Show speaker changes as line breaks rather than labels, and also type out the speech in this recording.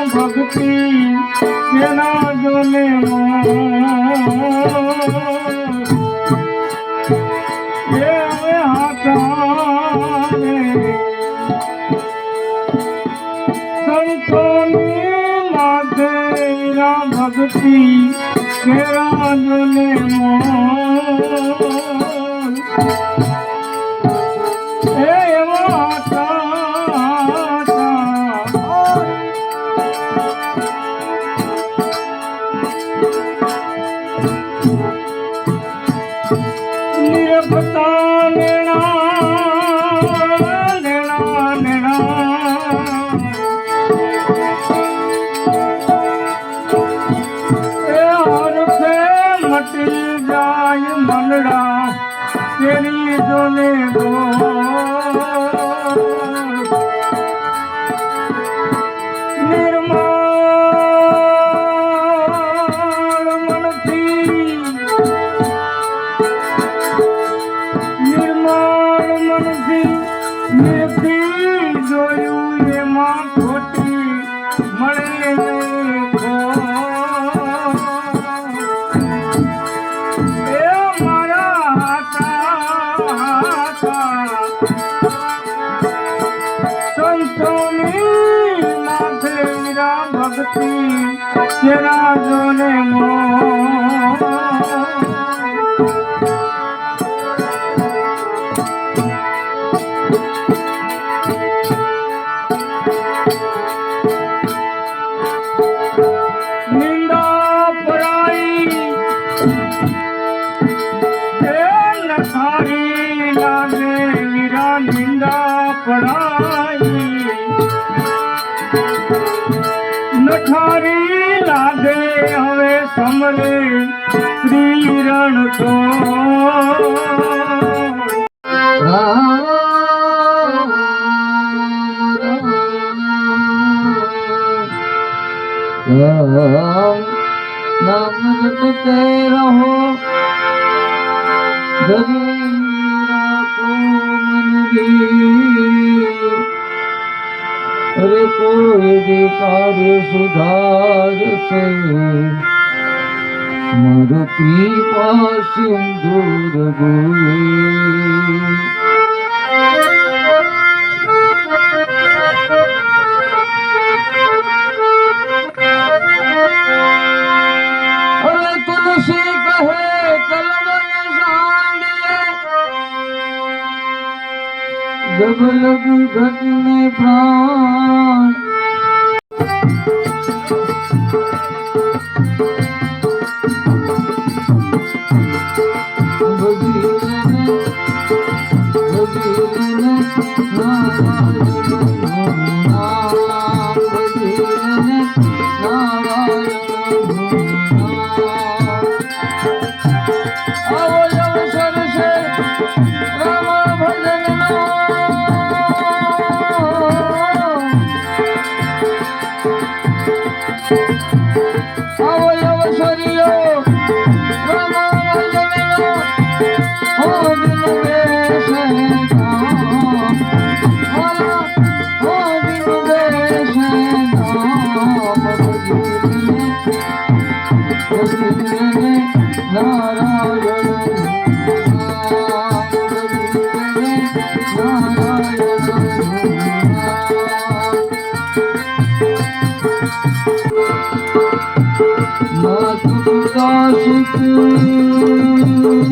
भक्ति तेरा जोने ये हाथारे संतोनी मातेरा भक्ति तेरा जोने मनड़ा तेरी जोने गो निर्मल मन थी निर्थी जोयू ये मां खोटी मळे भक्ति तेरा जोने निंदा पराई नखारी लागे वीरा निंदा पराई नठारी लागे हवे समरे श्री रण तो नाम रटते रहो धरी राखो मन भी अरे कोई भी कार्य सुधार से मोर कृपा सिंदूर गोए अरे तुलसी कहे कलवन सांडिए जब लग घट में प्राण Thank you.